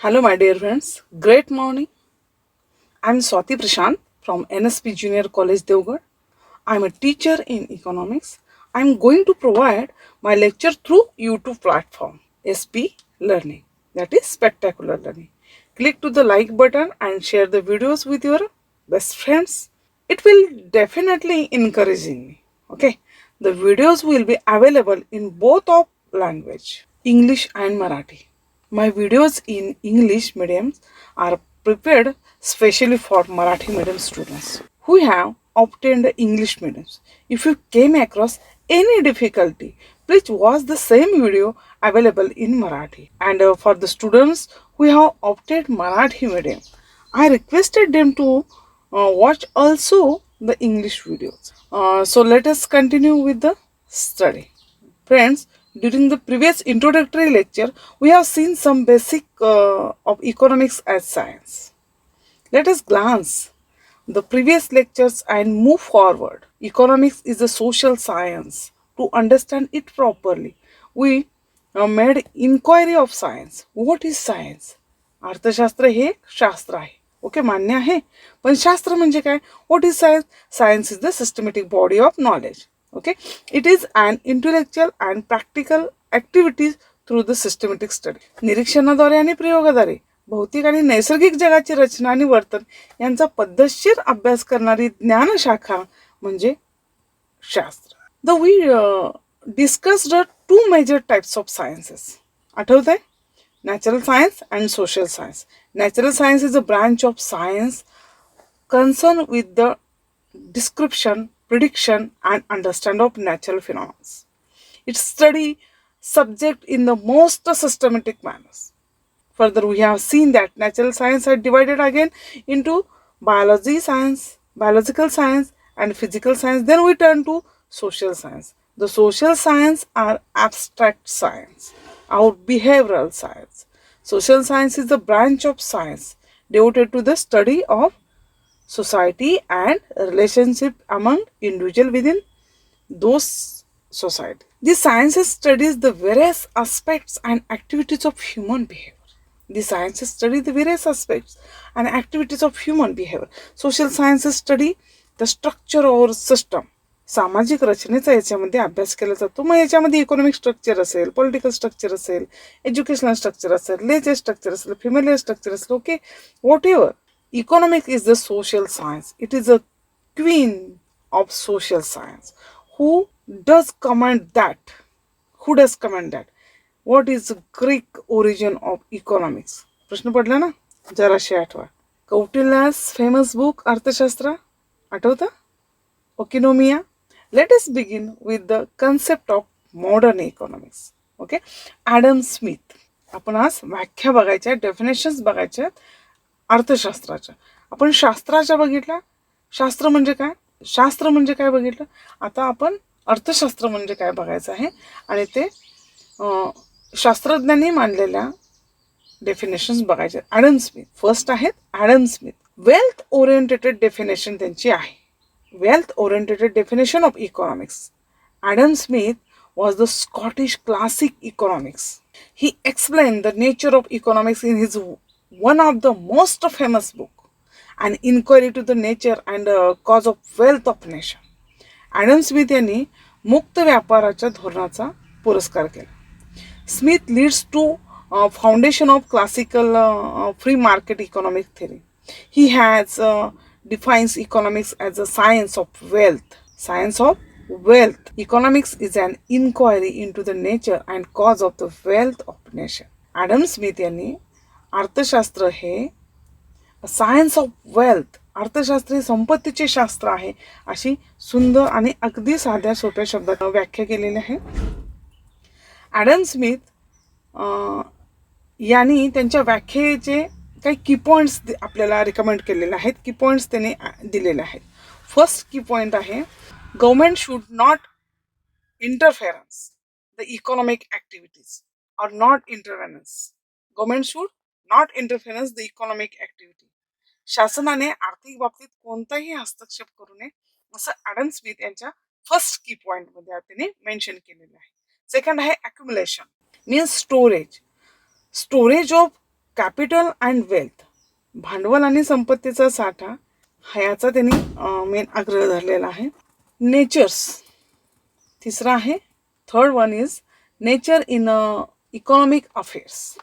Hello, my dear friends. Great morning. I'm Swati Prashant from NSP Junior College, Devgarh. I'm a teacher in economics. I'm going to provide my lecture through YouTube platform SP Learning, that is Spectacular Learning. Click to the like button and share the videos with your best friends. It will definitely encouraging me. Okay, the videos will be available in both of language, English and Marathi. My videos in English mediums are prepared specially for Marathi medium students who have obtained English mediums. If you came across any difficulty, please watch the same video available in Marathi. And for the students who have opted Marathi medium, I requested them to watch also the English videos. So let us continue with the study. Friends, during the previous introductory lecture, we have seen some basic of economics as science. Let us glance the previous lectures and move forward. Economics is a social science. To understand it properly, we made inquiry of science. What is science? अर्थशास्त्र हे एक शास्त्र आहे. Okay, मान्य आहे. पण शास्त्र म्हणजे काय? What is science? Science is the systematic body of knowledge. Okay, it is an intellectual and practical activities through the systematic study. निरीक्षणाद्वारे आणि प्रयोगाद्वारे भौतिक आणि नैसर्गिक जगाची रचना आणि वर्तन यांचा पद्धतशीर अभ्यास करणारी ज्ञानशाखा म्हणजे शास्त्र. The we discussed two major types of sciences. आठवत आहे? Natural science and social science. Natural science is a branch of science concerned with the description, prediction, and understand of natural phenomena. It study subject in the most systematic manners. Further, we have seen that natural science are divided again into biology science, biological science, and physical science. Then we turn to social science. The social science are abstract science, our behavioral science. Social science is the branch of science devoted to the study of society and relationship among individual within those society. The sciences studies the various aspects and activities of human behavior. The sciences study the various aspects and activities of human behavior. Social sciences study the structure or system. सामाजिक रचनेचा याच्यामध्ये अभ्यास केला जातो. मग याच्यामध्ये economic structure असेल, political structure असेल, एज्युकेशनल स्ट्रक्चर असेल, लेजर स्ट्रक्चर असेल, फिमेल स्ट्रक्चर असेल, okay, what ever. Economic is the social science. It is a queen of social science. Who does command that? Who does command that? What is the Greek origin of economics? प्रश्न पडला ना, जराशे आठवा. कौटिल्यास famous book अर्थशास्त्र आठवतं? ओकिनोमिया. Let us begin with the concept of modern economics. Okay, Adam Smith. आपण आज व्याख्या बघायच्या, डेफिनेशन्स बघायच्या अर्थशास्त्राच्या. आपण शास्त्राच्या बघितल्या. शास्त्र म्हणजे काय, शास्त्र म्हणजे काय बघितलं. आता आपण अर्थशास्त्र म्हणजे काय बघायचं आहे आणि ते शास्त्रज्ञांनी मांडलेल्या डेफिनेशन्स बघायचे. ॲडम स्मिथ फर्स्ट आहेत. Adam Smith wealth orientated definition त्यांची आहे. Wealth orientated definition of economics. Adam Smith was the Scottish classic economics. He explained the nature of economics in his one of the most famous book, An Inquiry to the Nature and Cause of Wealth of Nation. Adam Smith यांनी मुक्त व्यापाराच्या धोरणाचा पुरस्कार केला. Smith leads to foundation of classical free market economic theory. He has defines economics as a science of wealth. Science of wealth. Economics is an inquiry into the nature and cause of the wealth of nation. Adam Smith यांनी अर्थशास्त्र हे science of wealth, अर्थशास्त्र हे संपत्तीचे शास्त्र आहे, अशी सुंदर आणि अगदी साध्या सोप्या शब्दात व्याख्या केलेली आहे. ॲडम स्मिथ यांनी त्यांच्या व्याख्येचे काही की पॉईंट्स आपल्याला रिकमेंड केलेले आहेत. की पॉईंट्स त्यांनी दिलेले आहेत. फर्स्ट की पॉईंट आहे, government should not interference the economic activities or not intervenience. Government should not interference the economic activity. शासनाने आर्थिक बाबतीत कोणताही हस्तक्षेप करू नये असं ॲडम स्मिथ यांच्या फर्स्ट की पॉईंटमध्ये त्यांनी मेन्शन केलेलं आहे. सेकंड आहे accumulation means storage. Storage of capital and wealth, भांडवल आणि संपत्तीचा साठा ह्याचा त्यांनी मेन आग्रह धरलेला आहे. नेचर्स तिसरा आहे. Third one is nature in economic affairs.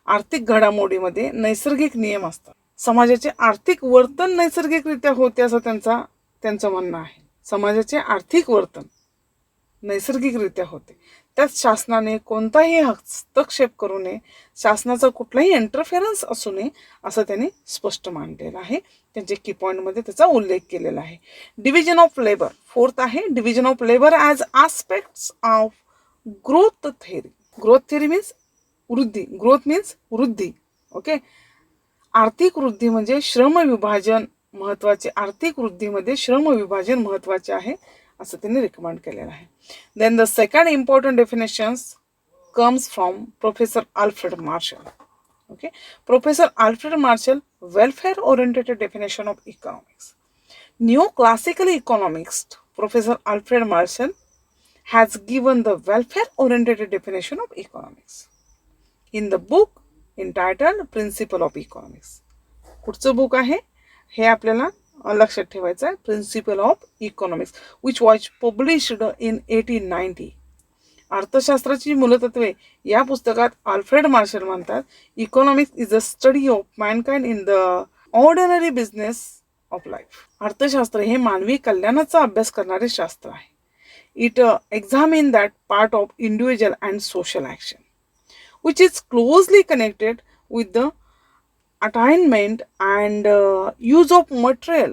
आर्थिक घडामोडीमध्ये नैसर्गिक नियम असतात. समाजाचे आर्थिक वर्तन नैसर्गिकरित्या होते असं त्यांचं म्हणणं आहे. समाजाचे आर्थिक वर्तन नैसर्गिकरित्या होते, त्यात शासनाने कोणताही हस्तक्षेप करू नये, शासनाचा कुठलाही इंटरफेरन्स असू नये असं त्यांनी स्पष्ट मांडलेलं आहे. त्यांचे की पॉईंटमध्ये त्याचा उल्लेख केलेला आहे. डिव्हिजन ऑफ लेबर फोर्थ आहे. Division of labour as aspects of growth theory. Growth theory means वृद्धी. ग्रोथ मीन्स वृद्धी. ओके. आर्थिक वृद्धी म्हणजे श्रम विभाजन महत्वाचे. आर्थिक वृद्धीमध्ये श्रम विभाजन महत्वाचे आहे असं त्यांनी रिकमेंड केलेलं आहे. Then the second important definitions comes from professor Alfred Marshall. Okay. Professor Alfred Marshall, welfare oriented definition of economics. Neoclassical economist Professor Alfred Marshall has given the welfare-oriented definition of economics in the book entitled Principle of Economics. पुढचं book आहे हे आपल्याला लक्षात ठेवायचं आहे. Principle of economics which was published in 1890. अर्थशास्त्राची मूलतत्वे या पुस्तकात अल्फ्रेड मार्शल म्हणतात, economics is a study of mankind in the ordinary business of life. अर्थशास्त्र हे मानवी कल्याणाचा अभ्यास करणारे शास्त्र आहे. It examine that part of individual and social action which is closely connected with the attainment and use of material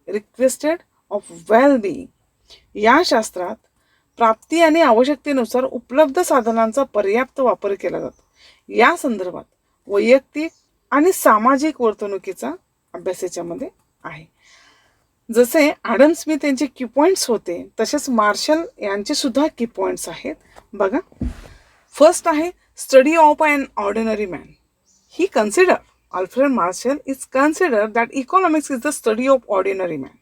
requested of well-being. या शास्त्रात प्राप्ती आणि आवश्यकतेनुसार उपलब्ध साधनांचा पर्याप्त वापर केला जातो. या संदर्भात वैयक्तिक आणि सामाजिक वर्तणुकीचा अभ्यास याच्यामध्ये आहे. जसे ॲडम स्मिथ यांचे की पॉईंट्स होते, तसेच मार्शल यांचे सुद्धा की पॉईंट्स आहेत. बघा, फर्स्ट आहे study of an ordinary man. Alfred Marshall is considered that economics is the study of ordinary man.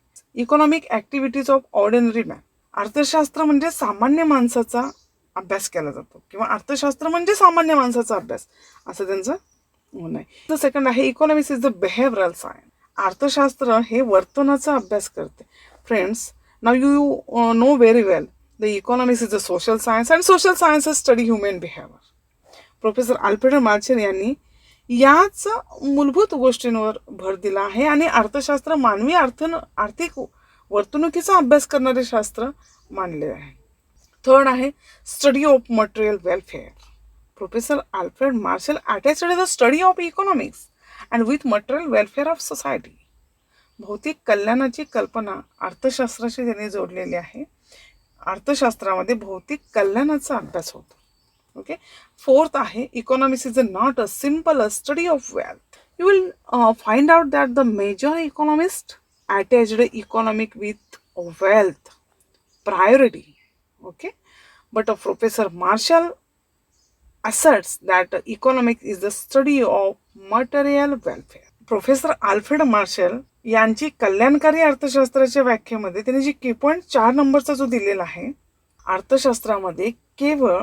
Economic activities of ordinary man. अर्थशास्त्र म्हणजे सामान्य माणसाचा अभ्यास केला जातो किंवा अर्थशास्त्र म्हणजे सामान्य माणसाचा अभ्यास असं त्यांचं म्हणणं आहे. सेकंड आहे economics is the behavioural science. अर्थशास्त्र हे वर्तनाचा अभ्यास करते. Friends, now you know very well the economics is the social science and social sciences study human behaviour. Professor Alfred marshal यांनी याच मूलभूत गोष्टींवर भर दिला आहे आणि अर्थशास्त्र मानवी आर्थिक वर्तणुकीचा अभ्यास करणारे शास्त्र मानले आहे. थर्ड आहे study of material welfare. Professor Alfred marshal attached the study of economics and with material welfare of society. भौतिक कल्याणाची कल्पना अर्थशास्त्राशी त्यांनी जोडलेली आहे. अर्थशास्त्रामध्ये भौतिक कल्याणाचा अभ्यास होतो. ओके. फोर्थ आहे economics is not a simple study of wealth. You will find out that the major economist attached economic with wealth priority. Okay. But professor Marshall asserts that economics is the study of material welfare. Professor Alfred Marshall यांची कल्याणकारी अर्थशास्त्राच्या व्याख्येमध्ये त्यांनी जी की point 4 नंबरचा जो दिलेला आहे, अर्थशास्त्रामध्ये केवळ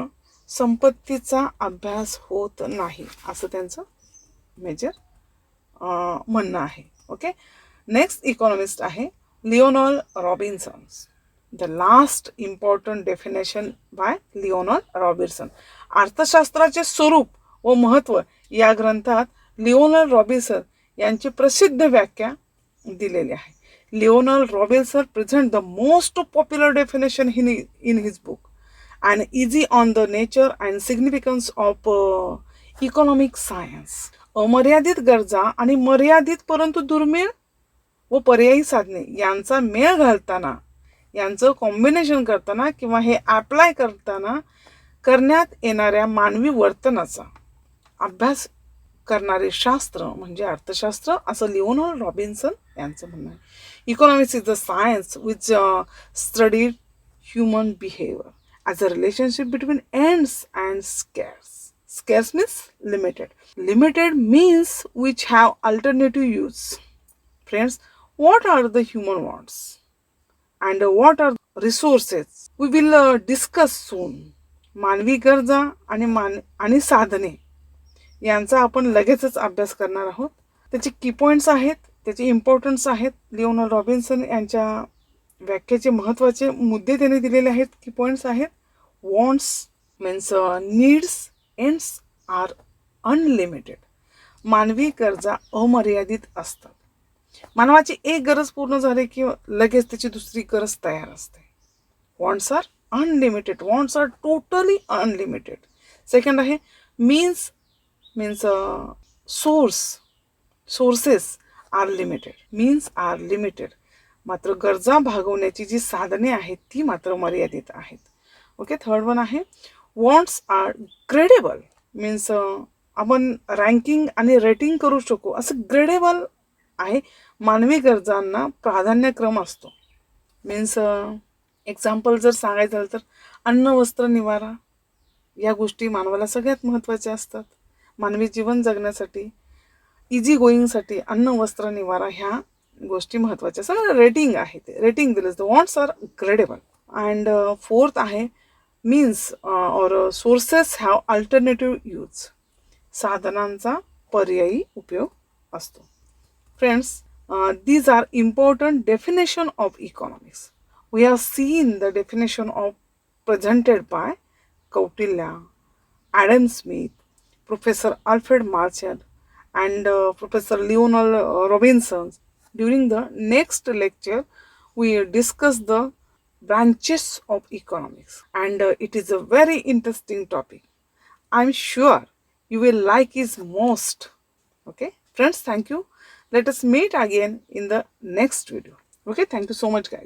संपत्तीचा अभ्यास होत नाही असं त्यांचं मेजर म्हणणं आहे. ओके. नेक्स्ट इकॉनॉमिस्ट आहे Leonard Robinson. The last important definition bye Leonard Robinson. अर्थशास्त्राचे स्वरूप व महत्त्व या ग्रंथात लिओनार्ड रॉबिन्सन यांची प्रसिद्ध व्याख्या दिलेली आहे. Leonard Robinson present the most popular definition in his book and easy on the nature and significance of economic science. अमर्यादित गरजा आणि मर्यादित परंतु दुर्मिळ व पर्यायी साधने यांचा मेळ घालताना, यांचं कॉम्बिनेशन करताना किंवा हे अप्लाय करताना करण्यात येणाऱ्या मानवी वर्तनाचा अभ्यास करणारे शास्त्र म्हणजे अर्थशास्त्र असं लिओनार्ड रॉबिन्सन यांचं म्हणणं आहे. Economics is the science which studied human behaviour as a relationship between ends and scarce. Scarce means limited. Limited means which have alternative use. Friends, what are the human wants? And what are resources? We will discuss soon. मानवी गरजा आणि साधने यांचा आपण लगेचच अभ्यास करणार आहोत. त्याचे की पॉईंट्स आहेत, त्याचे इम्पॉर्टन्स आहेत. लिओनार्डो रॉबिन्सन यांच्या व्याख्येचे महत्त्वाचे मुद्दे त्यांनी दिलेले आहेत, की पॉईंट्स आहेत. Wants means needs ends are unlimited. मानवी गरजा अमर्यादित असतात. मानवाची एक गरज पूर्ण झाली की लगेच त्याची दुसरी गरज तयार असते. Wants are unlimited. Wants are totally unlimited. Second आहे means sources are limited. Means are limited. मात्र गरजा भागवण्याची जी साधने आहेत ती मात्र मर्यादित आहेत. ओके. थर्ड वन आहे वॉन्ट्स आर ग्रेडेबल. मीन्स आपण रँकिंग आणि रेटिंग करू शकू असं ग्रेडेबल आहे. मानवी गरजांना प्राधान्यक्रम असतो. मीन्स एक्झाम्पल जर सांगायचं झालं तर अन्न वस्त्र निवारा या गोष्टी मानवाला सगळ्यात महत्त्वाच्या असतात. मानवी जीवन जगण्यासाठी इझी गोईंगसाठी अन्न वस्त्र निवारा ह्या गोष्टी महत्त्वाच्या असतात. रेटिंग आहे, ते रेटिंग दिलं जातं. Wants are gradable. And fourth आहे means or sources have alternative use. साधनांचा पर्यायी उपयोग असतो. Friends, these are important definition of economics. We have seen the definition of presented by Kautilya, Adam Smith, Professor Alfred Marshall, and Professor Leonard Robinson. During the next lecture, we discuss the branches of economics, and it is a very interesting topic. I'm sure you will like it most. Okay, friends, thank you. Let us meet again in the next video. Okay, thank you so much, guys.